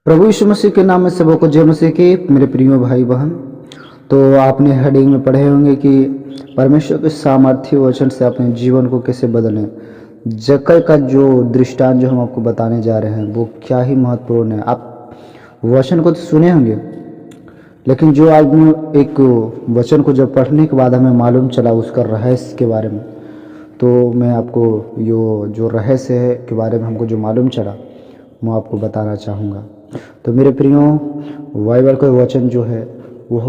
प्रभु यीशु मसीह के नाम में सबको जय मसीह की। मेरे प्रियो भाई बहन, तो आपने हेडिंग में पढ़े होंगे कि परमेश्वर के सामर्थ्य वचन से अपने जीवन को कैसे बदलें। जक्कई का जो दृष्टांत जो हम आपको बताने जा रहे हैं वो क्या ही महत्वपूर्ण है। आप वचन को तो सुने होंगे, लेकिन जो आदमी एक वचन को जब पढ़ने के बाद हमें मालूम चला उसका रहस्य के बारे में, तो मैं आपको जो रहस्य है के बारे में हमको जो मालूम चला मैं आपको बताना चाहूँगा। तो मेरे प्रियो, बाइबल का वचन जो है वह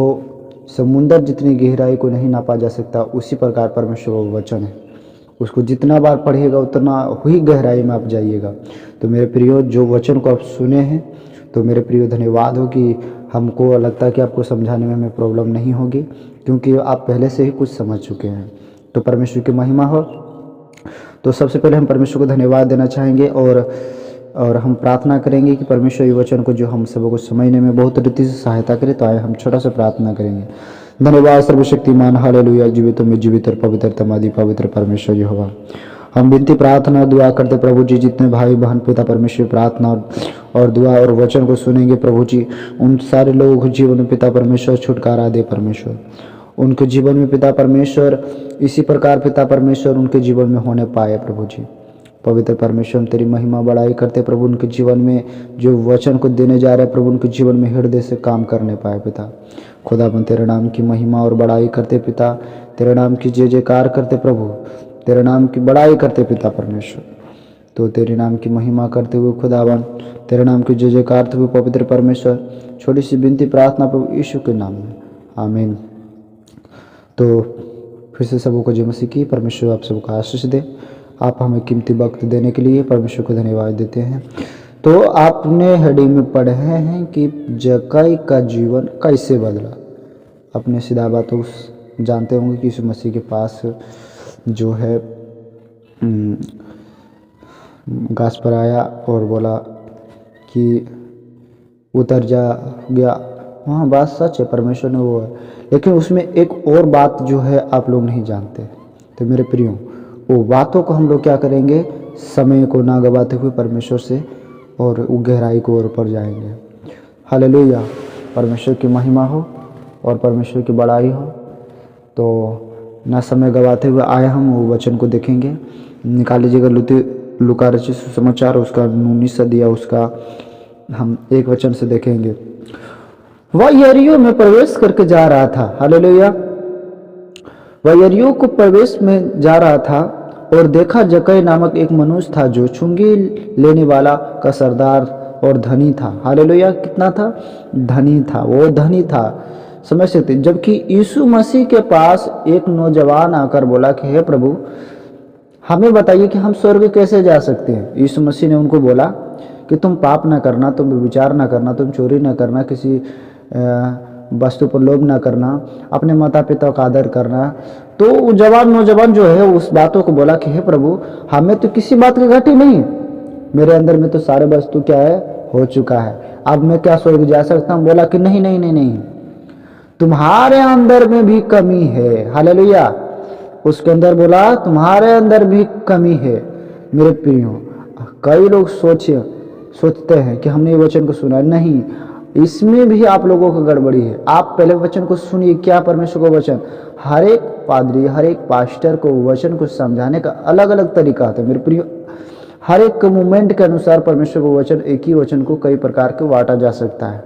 समुंदर जितनी गहराई को नहीं नापा जा सकता, उसी प्रकार परमेश्वर का वचन है। उसको जितना बार पढ़िएगा उतना ही गहराई में आप जाइएगा। तो मेरे प्रियो, जो वचन को आप सुने हैं, तो मेरे प्रियो धन्यवाद हो कि हमको लगता है कि आपको समझाने में हमें प्रॉब्लम नहीं होगी, क्योंकि आप पहले से ही कुछ समझ चुके हैं। तो परमेश्वर की महिमा हो। तो सबसे पहले हम परमेश्वर को धन्यवाद देना चाहेंगे और हम प्रार्थना करेंगे कि परमेश्वर ये वचन को जो हम सबको समझने में बहुत रीति से सहायता करे। तो आए हम छोटा सा प्रार्थना करेंगे। धन्यवाद सर्वशक्तिमान, हालेलुया, जीवित में जीवित और पवित्र तमादि पवित्र परमेश्वर यहोवा, हम विनती प्रार्थना दुआ करते प्रभु जी, जितने भाई बहन पिता परमेश्वर प्रार्थना और दुआ और वचन को सुनेंगे प्रभु जी, उन सारे लोगों के जीवन में पिता परमेश्वर छुटकारा दे परमेश्वर। उनके जीवन में पिता परमेश्वर इसी प्रकार पिता परमेश्वर उनके जीवन में होने पाए प्रभु जी। पवित्र परमेश्वर, हम तेरी महिमा बड़ाई करते प्रभु, उनके जीवन में जो वचन को देने जा रहे हैं प्रभु, उनके जीवन में हृदय से काम करने पाए पिता। खुदावन तेरे नाम की महिमा और बड़ाई करते पिता, तेरे नाम की जय जयकार करते प्रभु, तेरे नाम की बड़ाई करते पिता परमेश्वर। तो तेरे नाम की महिमा करते हुए खुदावन, तेरे नाम की जय जयकार करते हुए पवित्र परमेश्वर, छोटी सी विनती प्रार्थना प्रभु यीशु के नाम में, आमीन। तो फिर से सबको जय मसीह की। परमेश्वर आप सबको आशीष दे। आप हमें कीमती वक्त देने के लिए परमेश्वर को धन्यवाद देते हैं। तो आपने हेडिंग में पढ़े हैं कि जक्कई का जीवन कैसे बदला। अपने सीधा बातों जानते होंगे कि यीशु मसीह के पास जो है गाछ पर आया और बोला कि उतर जा गया। हाँ, बात सच है, परमेश्वर ने वो है, लेकिन उसमें एक और बात जो है आप लोग नहीं जानते। तो मेरे प्रियो, वो बातों को हम लोग क्या करेंगे, समय को ना गवाते हुए परमेश्वर से और वो गहराई को और ऊपर जाएंगे। हालेलुया, परमेश्वर की महिमा हो और परमेश्वर की बड़ाई हो। तो ना समय गवाते हुए आए हम वो वचन को देखेंगे। निकाल लीजिएगा लूका रचित सुसमाचार उसका 19 अध्याय, उसका हम एक वचन से देखेंगे। वह यरीहो में प्रवेश करके जा रहा था। हालेलुया, वह यरीहो को प्रवेश में जा रहा था और देखा जक्कई नामक एक मनुष्य था जो चुंगी लेने वाला का सरदार और धनी था। हालेलुया, कितना था? धनी था, वो धनी था, समझ सकते। जबकि यीशु मसीह के पास एक नौजवान आकर बोला कि हे प्रभु, हमें बताइए कि हम स्वर्ग कैसे जा सकते हैं। यीशु मसीह ने उनको बोला कि तुम पाप ना करना, तुम विचार ना करना, तुम चोरी ना करना, किसी वस्तु पर लोभ ना करना, अपने माता पिता का आदर करना। तो नौजवान जो है उस बातों को बोला कि हे प्रभु, हमें तो किसी बात की घटी नहीं, मेरे अंदर में तो सारे वस्तु क्या है, हो चुका है, अब मैं क्या स्वर्ग जा सकता हूँ। बोला कि नहीं नहीं नहीं नहीं, तुम्हारे अंदर में भी कमी है। हालेलुया, उसके अंदर बोला तुम्हारे अंदर भी कमी है। मेरे प्रियो, कई लोग सोचते हैं कि हमने ये वचन को सुना, नहीं, इसमें भी आप लोगों को गड़बड़ी है। आप पहले वचन को सुनिए, क्या परमेश्वर का वचन, हर एक पादरी हर एक पास्टर को वचन को समझाने का अलग अलग तरीका होता है। मेरे प्रियो, हर एक मूवमेंट के अनुसार परमेश्वर का वचन, एक ही वचन को कई प्रकार के बांटा जा सकता है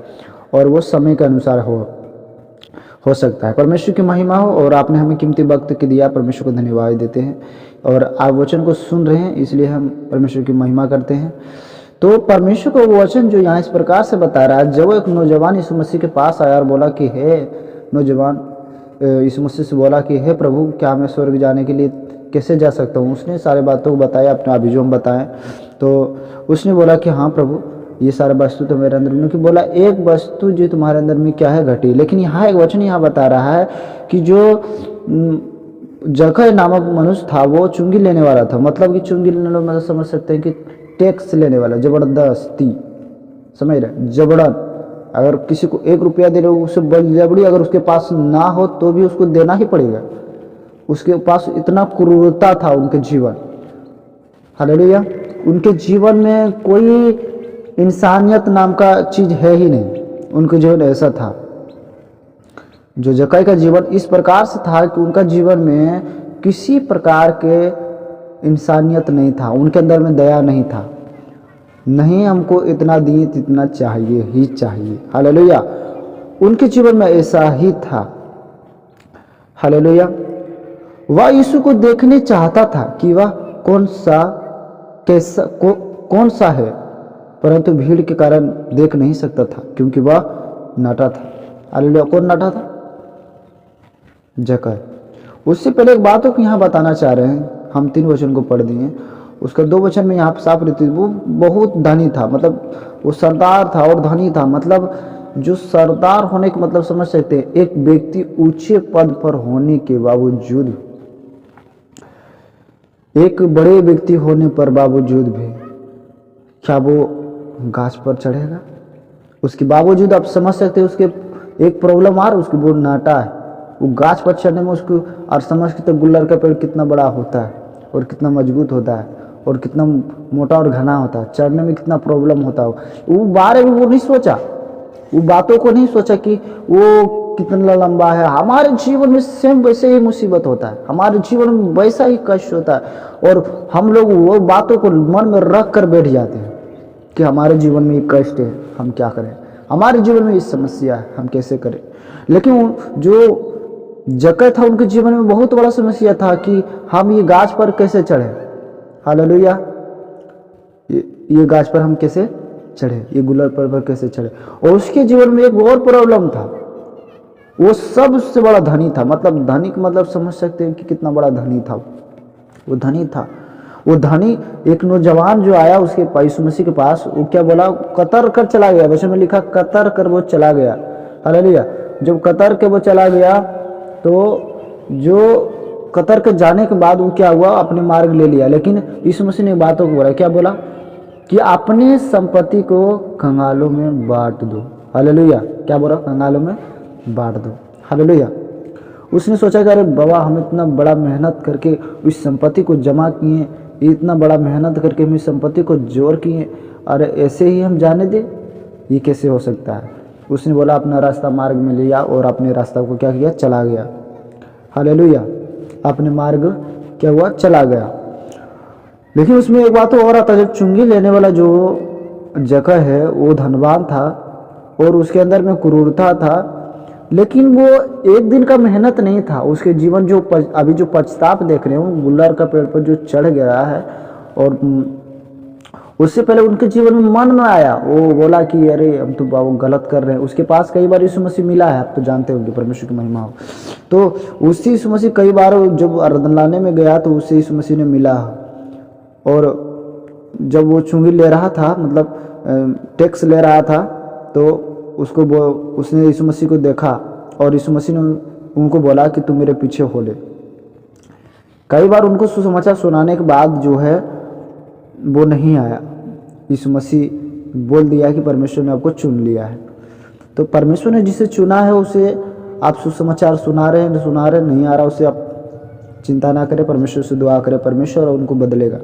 और वो समय के अनुसार हो सकता है। परमेश्वर की महिमा हो। और आपने हमें कीमती वक्त के दिया, परमेश्वर को धन्यवाद देते हैं। और आप वचन को सुन रहे हैं, इसलिए हम परमेश्वर की महिमा करते हैं। तो परमेश्वर को वो वचन जो यहाँ इस प्रकार से बता रहा है, जब एक नौजवान यीशु मसीह के पास आया और बोला कि हे नौजवान, यीशु मसीह से बोला कि हे प्रभु, क्या मैं स्वर्ग जाने के लिए कैसे जा सकता हूँ। उसने सारे बातों को बताया, अपने अभियोग बताएं। तो उसने बोला कि हाँ प्रभु, ये सारे वस्तु तो मेरे अंदर में। बोला एक वस्तु जो तुम्हारे अंदर में क्या है, घटी। लेकिन यहाँ एक वचन यहाँ बता रहा है कि जो जक्कई नामक मनुष्य था वो चुंगी लेने वाला था। मतलब कि चुंगी लेने वाला, मतलब समझ सकते हैं कि टैक्स लेने वाला, जबरदस्ती, समझ रहे, जबरन। अगर किसी को 1 रुपया दे रहे हो, उसे बलजबरी अगर उसके पास ना हो तो भी उसको देना ही पड़ेगा। उसके पास इतना क्रूरता था उनके जीवन। हालेलुया, उनके जीवन में कोई इंसानियत नाम का चीज़ है ही नहीं। उनका जीवन ऐसा था, जो जक्कई का जीवन इस प्रकार से था कि उनका जीवन में किसी प्रकार के इंसानियत नहीं था, उनके अंदर में दया नहीं था। नहीं हमको इतना दिए जितना चाहिए ही चाहिए, हालेलुया। उनके जीवन में ऐसा ही था, हालेलुया। वह यीशु को देखने चाहता था कि वह कौन सा है, परंतु भीड़ के कारण देख नहीं सकता था क्योंकि वह नाटा था, हालेलुया। कौन नाटा था? जक्कई। उससे पहले एक बात को यहाँ बताना चाह रहे हैं, हम 3 वचन को पढ़ दिए, उसका 2 वचन में यहाँ साफ रहती, वो बहुत धनी था, मतलब वो सरदार था और धनी था। मतलब जो सरदार होने के मतलब समझ सकते हैं, एक व्यक्ति ऊंचे पद पर होने के बावजूद, एक बड़े व्यक्ति होने पर बावजूद भी क्या वो गाछ पर चढ़ेगा? उसके बावजूद आप समझ सकते हैं उसके एक प्रॉब्लम आ रहा है, उसकी वो नाटा है, वो गाछ पर चढ़ने में उसको, और समझ सकते गुल्लर का पेड़ कितना बड़ा होता है और कितना मजबूत होता है और कितना मोटा और घना होता है, चढ़ने में कितना प्रॉब्लम होता है। वो बारे में वो नहीं सोचा, वो बातों को नहीं सोचा कि वो कितना लंबा है। हमारे जीवन में सेम वैसे ही मुसीबत होता है, हमारे जीवन में वैसा ही कष्ट होता है, और हम लोग वो बातों को मन में रख कर बैठ जाते हैं कि हमारे जीवन में ये कष्ट है, हम क्या करें, हमारे जीवन में ये समस्या है, हम कैसे करें। लेकिन जो जक्कई था, उनके जीवन में बहुत बड़ा समस्या था कि हम ये गाछ पर कैसे चढ़े, हालेलुया। ये गाछ पर हम कैसे चढ़े, ये गुलर पर कैसे चढ़े। और उसके जीवन में एक और प्रॉब्लम था, वो सबसे बड़ा धनी था। मतलब धनी का मतलब समझ सकते हैं कि कितना बड़ा धनी था वो। धनी था वो धनी। एक नौजवान जो आया उसके यीशु मसीह के पास, वो क्या बोला? कतर कर चला गया। वैसे में लिखा कतर कर वो चला गया, हालेलुया। जब कतर के वो चला गया तो जो कतर के जाने के बाद वो क्या हुआ? अपने मार्ग ले लिया। लेकिन यीशु मसीह ने बातों को बोला, क्या बोला? कि अपने संपत्ति को कंगालों में बांट दो, हालेलुया। क्या बोला? कंगालों में बांट दो, हालेलुया। उसने सोचा कि अरे बाबा, हम इतना बड़ा मेहनत करके इस संपत्ति को जमा किए, इतना बड़ा मेहनत करके हम इस संपत्ति को जोड़ किए, अरे ऐसे ही हम जाने दे? ये कैसे हो सकता है? उसने बोला अपना रास्ता मार्ग में लिया और अपने रास्ता को क्या किया? चला गया, हालेलुया। अपने मार्ग क्या हुआ? चला गया। लेकिन उसमें एक बात और आता है, जब चुंगी लेने वाला जो जक्कई है वो धनवान था और उसके अंदर में क्रूरता था, लेकिन वो एक दिन का मेहनत नहीं था। उसके जीवन जो अभी जो पछताप देख रहे हो, गुल्लर का पेड़ पर जो चढ़ गया है, और उससे पहले उनके जीवन में मन में आया, वो बोला कि अरे हम तो बाबू गलत कर रहे हैं। उसके पास कई बार यीशु मसीह मिला है, आप तो जानते होंगे, परमेश्वर की महिमा हो। तो उससे यीशु मसीह कई बार जब आराधनालय में गया तो उससे यीशु मसीह ने मिला, और जब वो चुंगी ले रहा था, मतलब टैक्स ले रहा था, तो उसने यीशु मसीह को देखा और यीशु मसीह ने उनको बोला कि तुम मेरे पीछे हो ले। कई बार उनको सुसमाचार सुनाने के बाद जो है वो नहीं आया। यीशु मसीह बोल दिया कि परमेश्वर ने आपको चुन लिया है। तो परमेश्वर ने जिसे चुना है उसे आप सुसमाचार सुना रहे नहीं आ रहा, उसे आप चिंता ना करें, परमेश्वर से दुआ करें, परमेश्वर उनको बदलेगा।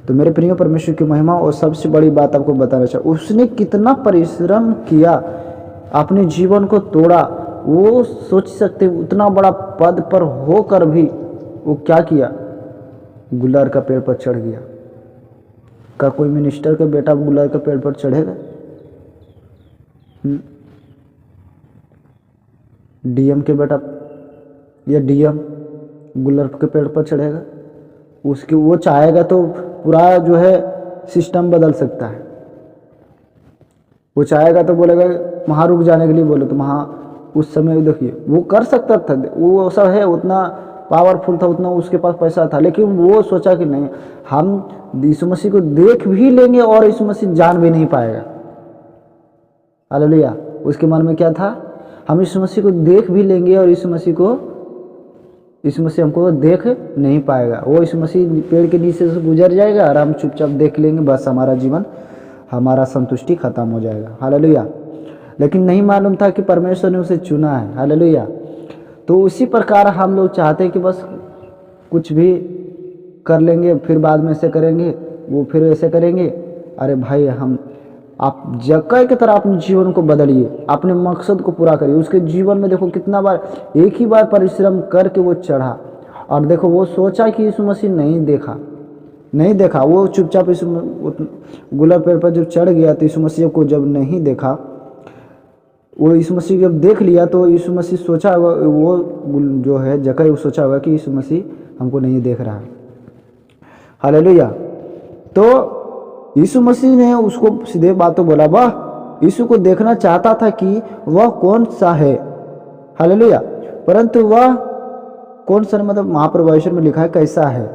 तो मेरे प्रिय, परमेश्वर की महिमा। और सबसे बड़ी बात आपको बताना चाहिए, उसने कितना परिश्रम किया, अपने जीवन को तोड़ा। वो सोच सकते उतना बड़ा पद पर होकर भी वो क्या किया? गुलर का पेड़ पर चढ़ गया। क्या कोई मिनिस्टर का बेटा गुलर के पेड़ पर चढ़ेगा? डीएम के बेटा या डीएम गुलर के पेड़ पर चढ़ेगा? उसकी वो चाहेगा तो पूरा जो है सिस्टम बदल सकता है। वो चाहेगा तो बोलेगा वहाँ रुक जाने के लिए बोले तो वहाँ उस समय देखिए वो कर सकता था, वो ऐसा है, उतना पावरफुल था, उतना उसके पास पैसा था। लेकिन वो सोचा कि नहीं, हम यीशु मसीह को देख भी लेंगे और यीशु मसीह जान भी नहीं पाएगा, हालेलुया। उसके मन में क्या था? हम यीशु मसीह को देख भी लेंगे और यीशु मसीह हमको देख नहीं पाएगा। वो यीशु मसीह पेड़ के नीचे से गुजर जाएगा और हम चुपचाप देख लेंगे, बस हमारा जीवन, हमारा संतुष्टि खत्म हो जाएगा, हालेलुया। लेकिन नहीं मालूम था कि परमेश्वर ने उसे चुना है, हालेलुया। तो उसी प्रकार हम लोग चाहते हैं कि बस कुछ भी कर लेंगे, फिर बाद में ऐसे करेंगे, वो फिर ऐसे करेंगे। अरे भाई, हम आप जक्कई की तरह अपने जीवन को बदलिए, अपने मकसद को पूरा करिए। उसके जीवन में देखो कितना बार, एक ही बार परिश्रम करके वो चढ़ा, और देखो वो सोचा कि यीशु मसीह नहीं देखा, वो चुपचाप यीशु गुलर पेड़ पर जब चढ़ गया तो यीशु मसीह को जब नहीं देखा, वो यीशु मसीह जब देख लिया तो यीशु मसीह सोचा, वो जो है जक्कई वो सोचा होगा कि यीशु मसीह हमको नहीं देख रहा है। हालेलुया। तो यीशु मसीह ने उसको सीधे बात तो बोला, वह यीशु को देखना चाहता था कि वह कौन सा है। हालेलुया। परंतु वह कौन सा, मतलब महाप्रभु में लिखा है कैसा है।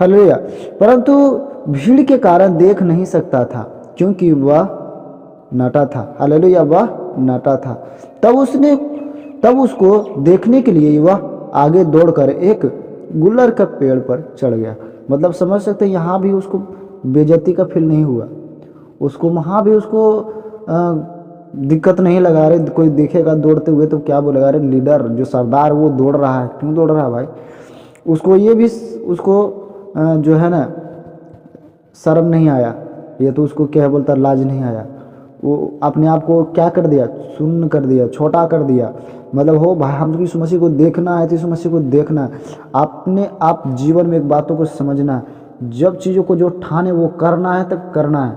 हालेलुया। परंतु भीड़ के कारण देख नहीं सकता था, क्योंकि वह नाटा था। हालेलुया। वह नाटा था। तब उसको देखने के लिए वह आगे दौड़कर एक गुलर का पेड़ पर चढ़ गया। मतलब समझ सकते हैं, यहाँ भी उसको बेइज्जती का फील नहीं हुआ, उसको वहाँ भी उसको दिक्कत नहीं लगा रहे। कोई देखेगा दौड़ते हुए तो क्या बोलेगा, अरे लीडर जो सरदार वो दौड़ रहा है, क्यों दौड़ रहा है भाई। उसको ये भी उसको जो है ना शर्म नहीं आया, ये तो उसको क्या बोलता, लाज नहीं आया। वो अपने आप को क्या कर दिया, शून्य कर दिया, छोटा कर दिया। मतलब हो भाई, हम यीशु मसीह को देखना है तो यीशु मसीह को देखना है। आपने आप जीवन में एक बातों को समझना है, जब चीज़ों को जो ठाने वो करना है तो करना है।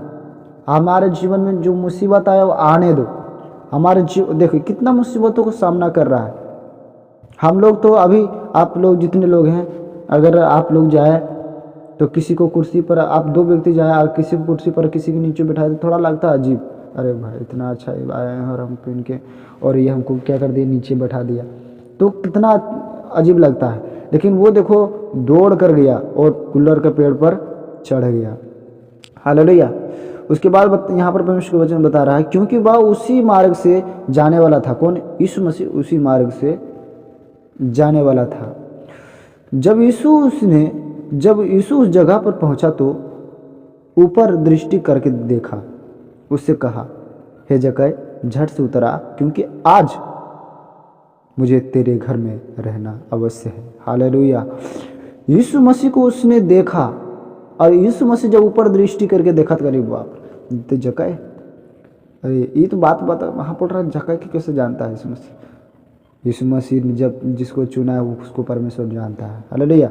हमारे जीवन में जो मुसीबत आया वो आने दो। हमारे देखिए कितना मुसीबतों को सामना कर रहा है हम लोग। तो अभी आप लोग जितने लोग हैं, अगर आप लोग जाए तो किसी को कुर्सी पर, आप 2 व्यक्ति जाए, किसी को कुर्सी पर किसी के नीचे बैठाए तो थोड़ा लगता है अजीब, अरे भाई इतना अच्छा आए हैं और हम पहन के, और ये हमको क्या कर दिया, नीचे बैठा दिया, तो कितना अजीब लगता है। लेकिन वो देखो दौड़ कर गया और गुलर के पेड़ पर चढ़ गया। हालेलुया। उसके बाद यहाँ पर परमेश्वर का वचन बता रहा है, क्योंकि वह उसी मार्ग से जाने वाला था। कौन? यीशु मसीह उसी मार्ग से जाने वाला था। जब यीशु उस जगह पर पहुंचा तो ऊपर दृष्टि करके देखा, उससे कहा, हे जक्कई झट से उतर आ, क्योंकि आज मुझे तेरे घर में रहना अवश्य है। हालेलुया। यीशु मसीह को उसने देखा, और यीशु मसीह जब ऊपर दृष्टि करके देखा तो करीब बाप तो जक्कई, अरे ये तो बात बता वहाँ पढ़ रहा है, जक्कई की कैसे जानता है यीशु मसीह ने जब जिसको चुना है उसको परमेश्वर जानता है। हालेलुया।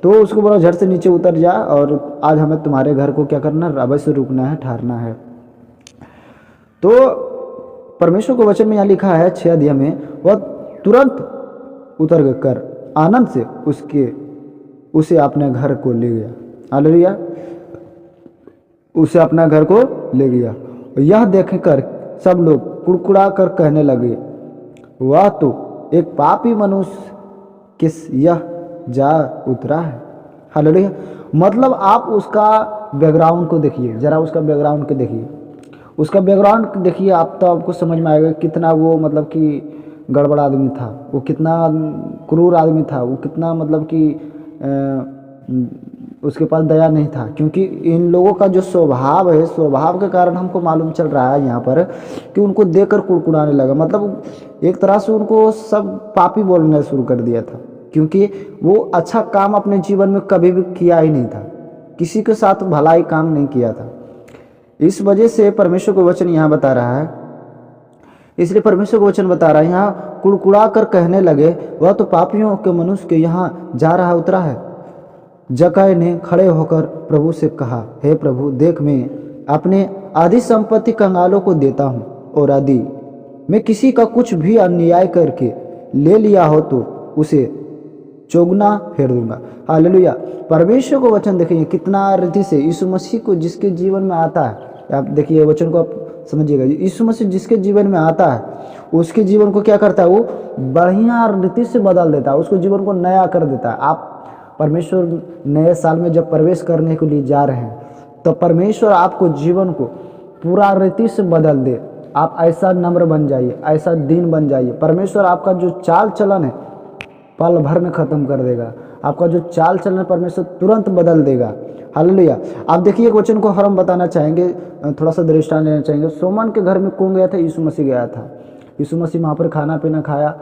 तो उसको बोला झट से नीचे उतर जा, और आज हमें तुम्हारे घर को क्या करना, अवश्य रुकना है, ठहरना है। तो परमेश्वर के वचन में यहाँ लिखा है 6 अध्याय में, वह तुरंत उतर कर आनंद से उसे अपने घर को ले गया। हालेलुया। उसे अपना घर को ले गया। यह देखकर सब लोग कुड़कुड़ा कर कहने लगे, वह तो एक पापी मनुष्य किस यह जा उतरा है। हालेलुया। मतलब आप उसका बैकग्राउंड को देखिए, जरा उसका बैकग्राउंड को देखिए, उसका बैकग्राउंड देखिए, आप तो आपको समझ में आएगा कितना वो मतलब कि गड़बड़ आदमी था, वो कितना क्रूर आदमी था, वो कितना मतलब कि उसके पास दया नहीं था। क्योंकि इन लोगों का जो स्वभाव है, स्वभाव के कारण हमको मालूम चल रहा है यहाँ पर कि उनको देखकर कुड़कुड़ाने लगा। मतलब एक तरह से उनको सब पापी बोलना शुरू कर दिया था, क्योंकि वो अच्छा काम अपने जीवन में कभी भी किया ही नहीं था, किसी के साथ भलाई काम नहीं किया था। इस वजह से परमेश्वर का वचन यहाँ बता रहा है, इसलिए परमेश्वर का वचन बता रहा है यहाँ, कुड़कुड़ा कर कहने लगे, वह तो पापियों के मनुष्य के यहाँ जा रहा उतरा है। जक्कई ने खड़े होकर प्रभु से कहा, हे प्रभु देख, मैं अपने आधी संपत्ति कंगालों को देता हूँ, और यदि मैं किसी का कुछ भी अन्याय करके ले लिया हो तो उसे चौगुना फेर दूंगा। हालेलुया। परमेश्वर को वचन देखिए कितना रीति से यीशु मसीह को जिसके जीवन में आता है, आप देखिए वचन को आप समझिएगा, यीशु मसीह जिसके जीवन में आता है उसके जीवन को क्या करता है, वो बढ़िया रीति से बदल देता है, उसको जीवन को नया कर देता है। आप परमेश्वर नए साल में जब प्रवेश करने के लिए जा रहे हैं तो परमेश्वर आपको जीवन को पूरा रीति से बदल दे। आप ऐसा नम्र बन जाइए, ऐसा दीन बन जाइए, परमेश्वर आपका जो चाल चलन है पल भर में ख़त्म कर देगा। आपका जो चाल चलन परमेश्वर तुरंत बदल देगा। हालेलुया। आप देखिए एक वचन को हम बताना चाहेंगे, थोड़ा सा दृष्टांत लेना चाहेंगे। सोमन के घर में कौन गया था? यीशु मसीह गया था। यीशु मसीह वहाँ पर खाना पीना खाया,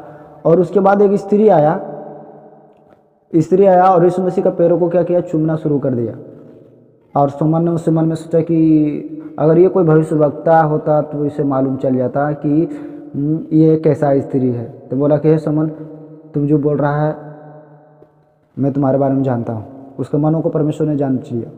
और उसके बाद एक स्त्री आया और यीशु मसीह का पैरों को क्या किया, चूमना शुरू कर दिया। और सोमन ने उससे मन में सोचा कि अगर ये कोई भविष्यवक्ता होता तो इसे मालूम चल जाता कि ये कैसा स्त्री है। तो बोला कि हे समन, तुम जो बोल रहा है मैं तुम्हारे बारे में जानता हूँ। उसके मनों को परमेश्वर ने जांच लिया,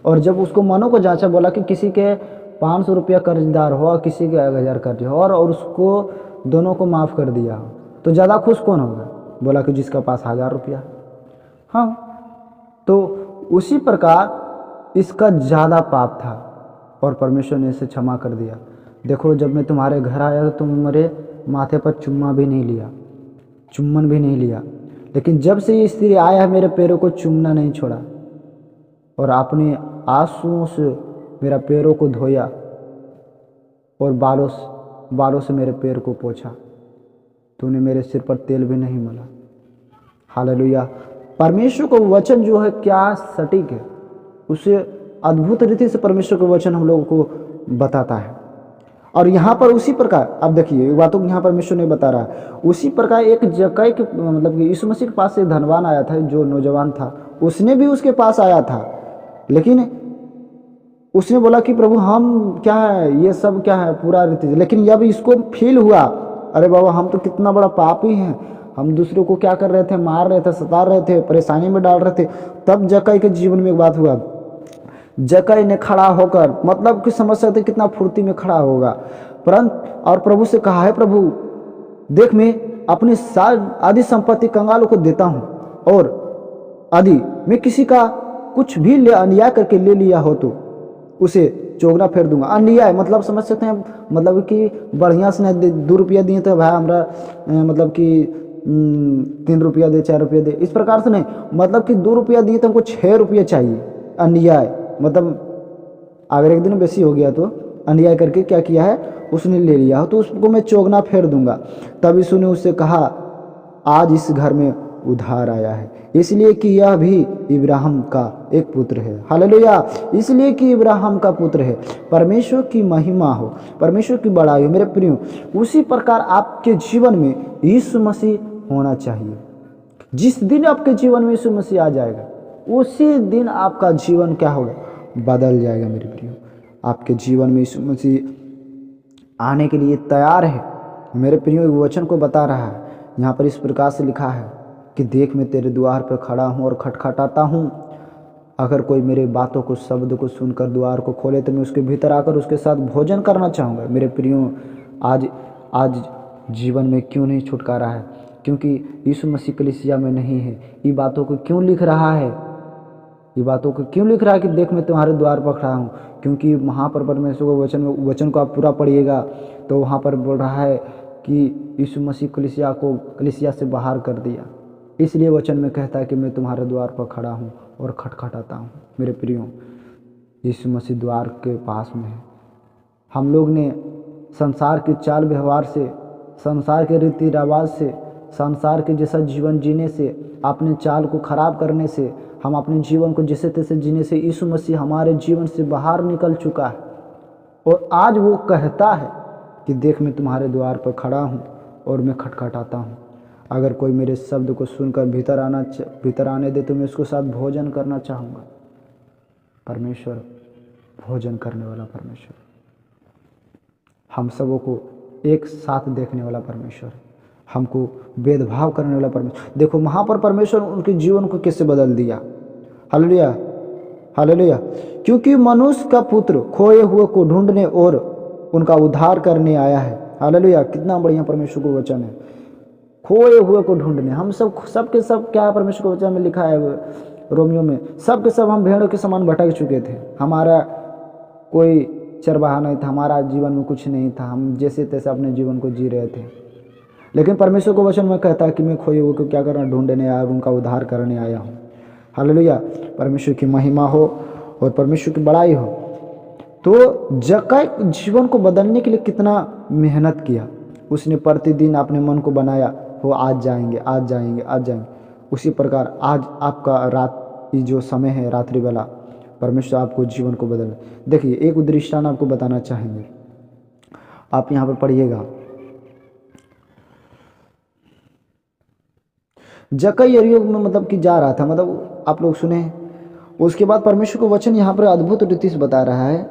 और जब उसको मनों को जांचा, बोला कि किसी के 500 रुपया कर्जदार हो और किसी के 1000 कर्ज हो, और उसको दोनों को माफ़ कर दिया हो, तो ज़्यादा खुश कौन होगा? बोला कि जिसका पास 1000 रुपया। हाँ, तो उसी प्रकार इसका ज़्यादा पाप था और परमेश्वर ने इसे क्षमा कर दिया। देखो, जब मैं तुम्हारे घर आया तो तुम मेरे माथे पर चुम्मा भी नहीं लिया, चुम्बन भी नहीं लिया, लेकिन जब से ये स्त्री आया है मेरे पैरों को चूमना नहीं छोड़ा, और अपने आंसुओं से मेरा पैरों को धोया और बालों से मेरे पैर को पोंछा। तूने मेरे सिर पर तेल भी नहीं मला। हालेलुया। परमेश्वर का वचन जो है क्या सटीक है, उसे अद्भुत रीति से परमेश्वर का वचन हम लोगों को बताता है। और यहाँ पर उसी प्रकार अब देखिए बातों को यहाँ परमेश्वर ने बता रहा है। उसी प्रकार एक जक्कई के मतलब कि यीशु मसीह के पास एक धनवान आया था, जो नौजवान था, उसने भी उसके पास आया था, लेकिन उसने बोला कि प्रभु हम क्या है, ये सब क्या है पूरा रीति। लेकिन जब इसको फील हुआ, अरे बाबा हम तो कितना बड़ा पापी हैं, हम दूसरों को क्या कर रहे थे, मार रहे थे, सता रहे थे, परेशानी में डाल रहे थे। तब जक्कई के जीवन में एक बात हुआ, जक्कई ने खड़ा होकर, मतलब कि समझ सकते कितना फुर्ती में खड़ा होगा, परंतु और प्रभु से कहा है, प्रभु देख मैं अपनी आधी संपत्ति कंगालों को देता हूँ, और आदि मैं किसी का कुछ भी अन्याय करके ले लिया हो तो उसे चोगना फेर दूंगा। अन्याय मतलब समझ सकते हैं, मतलब कि बढ़िया से 2 रुपया दिए तो भाई हमरा मतलब कि 3 रुपया दे, 4 रुपया दे, इस प्रकार से नहीं, मतलब कि 2 रुपया दिए तो हमको 6 रुपया चाहिए। अन्याय मतलब अगर एक दिन बेसी हो गया तो अन्याय करके क्या किया है, उसने ले लिया हो तो उसको मैं चोगना फेर दूंगा। तब यीशु ने उससे कहा, आज इस घर में उधार आया है, इसलिए कि यह भी इब्राहिम का एक पुत्र है। हालेलुया। इसलिए कि इब्राहिम का पुत्र है। परमेश्वर की महिमा हो, परमेश्वर की बड़ाई हो। मेरे प्रियो, उसी प्रकार आपके जीवन में यीशु मसीह होना चाहिए। जिस दिन आपके जीवन में यीशु मसीह आ जाएगा, उसी दिन आपका जीवन क्या होगा, बदल जाएगा। मेरे प्रियो, आपके जीवन में यीशु मसीह आने के लिए तैयार है। मेरे प्रियो, वचन को बता रहा है, यहाँ पर इस प्रकार से लिखा है कि देख मैं तेरे द्वार पर खड़ा हूँ और खटखटाता हूँ। अगर कोई मेरे बातों को, शब्द को सुनकर द्वार को खोले तो मैं उसके भीतर आकर उसके साथ भोजन करना चाहूँगा। मेरे प्रियो, आज जीवन में क्यों नहीं छुटकारा है? क्योंकि यीशु मसीह कलीसिया में नहीं है। ये बातों को क्यों लिख रहा है? ये बातों को क्यों लिख रहा है कि देख मैं तुम्हारे द्वार पर खड़ा हूँ? क्योंकि वहाँ पर परमेश्वर के वचन को आप पूरा पढ़िएगा तो वहाँ पर बोल रहा है कि यीशु मसीह कलीसिया से बाहर कर दिया। इसलिए वचन में कहता है कि मैं तुम्हारे द्वार पर खड़ा हूँ और खटखटाता हूँ। मेरे प्रियो, यीशु मसीह द्वार के पास में है। हम लोग ने संसार के चाल व्यवहार से, संसार के रीति रिवाज से, संसार के जैसा जीवन जीने से, अपने चाल को खराब करने से, हम अपने जीवन को जैसे तैसे जीने से यीशु मसीह हमारे जीवन से बाहर निकल चुका है। और आज वो कहता है कि देख मैं तुम्हारे द्वार पर खड़ा हूँ और मैं खटखटाता हूँ। अगर कोई मेरे शब्द को सुनकर भीतर आने दे तो मैं उसके साथ भोजन करना चाहूँगा। परमेश्वर भोजन करने वाला परमेश्वर, हम सबों को एक साथ देखने वाला परमेश्वर, हमको भेदभाव करने वाला परमेश्वर। देखो वहाँ पर परमेश्वर उनके जीवन को कैसे बदल दिया। Hallelujah, hallelujah. क्योंकि मनुष्य का पुत्र खोए हुए को ढूंढने और उनका उद्धार करने आया है। हालेलुया। कितना बढ़िया परमेश्वर को वचन है, खोए हुए को ढूंढने। हम सब के सब क्या परमेश्वर के वचन में लिखा है, रोमियो में, सब के सब हम भेड़ों के समान भटक चुके थे। हमारा कोई चरवाहा नहीं था, हमारा जीवन में कुछ नहीं था, हम जैसे तैसे अपने जीवन को जी रहे थे। लेकिन परमेश्वर को वचन में कहता है कि मैं खोए हुए को क्या करना, ढूंढने आया, उनका उद्धार करने आया हूँ। हालेलुया। परमेश्वर की महिमा हो और परमेश्वर की बड़ाई हो। तो जक्कई जीवन को बदलने के लिए कितना मेहनत किया उसने, प्रतिदिन अपने मन को बनाया वो आज जाएंगे, आज जाएंगे, आज जाएंगे। उसी प्रकार आज आपका रात जो समय है, रात्रि वाला, परमेश्वर आपको जीवन को बदल। देखिए एक दृष्टांत आपको बताना चाहेंगे, आप यहाँ पर पढ़िएगा। जक्कई यरीहो में मतलब कि जा रहा था, मतलब आप लोग सुने। उसके बाद परमेश्वर को वचन यहाँ पर अद्भुत रीति से बता रहा है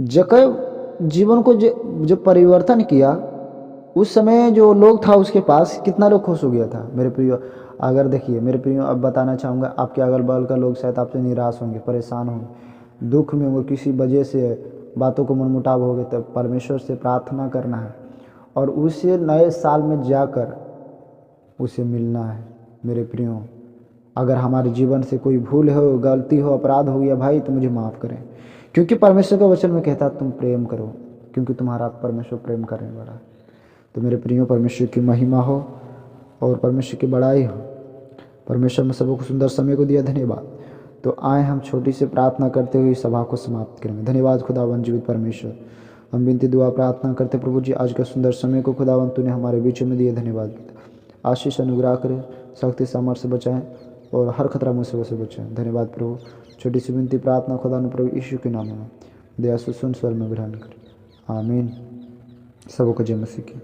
जब जीवन को जो परिवर्तन किया, उस समय जो लोग था उसके पास, कितना लोग खुश हो गया था मेरे प्रियो। अगर देखिए मेरे प्रियो, अब बताना चाहूँगा, आपके अगल बगल का लोग शायद आपसे निराश होंगे, परेशान होंगे, दुख में होंगे, किसी वजह से बातों को मनमुटाव हो गए, तब परमेश्वर से प्रार्थना करना है और उसे नए साल में जाकर उसे मिलना है मेरे प्रियो। अगर हमारे जीवन से कोई भूल हो, गलती हो, अपराध हो गया भाई, तो मुझे माफ़ करें, क्योंकि परमेश्वर का वचन में कहता तुम प्रेम करो, क्योंकि तुम्हारा परमेश्वर प्रेम करने वाला है। तो मेरे प्रियो, परमेश्वर की महिमा हो और परमेश्वर की बड़ाई हो। परमेश्वर में सबको सुंदर समय को दिया, धन्यवाद। तो आए हम छोटी सी प्रार्थना करते हुए सभा को समाप्त करेंगे। धन्यवाद खुदावन जीवित परमेश्वर, हम विनती दुआ प्रार्थना करते प्रभु जी, आज का सुंदर समय को खुदावन तूने हमारे बीच में दिए, धन्यवाद। आशीष अनुग्रह करें, शक्ति सामर्थ्य से बचाएं और हर खतरा मुसीबत से बचाएं। धन्यवाद प्रभु। छोटी सी विनती प्रार्थना खुदा ने प्रभु यीशु के नाम में दया से सुन स्वर में ग्रहण करें, आमीन। सबको जय मसीह की।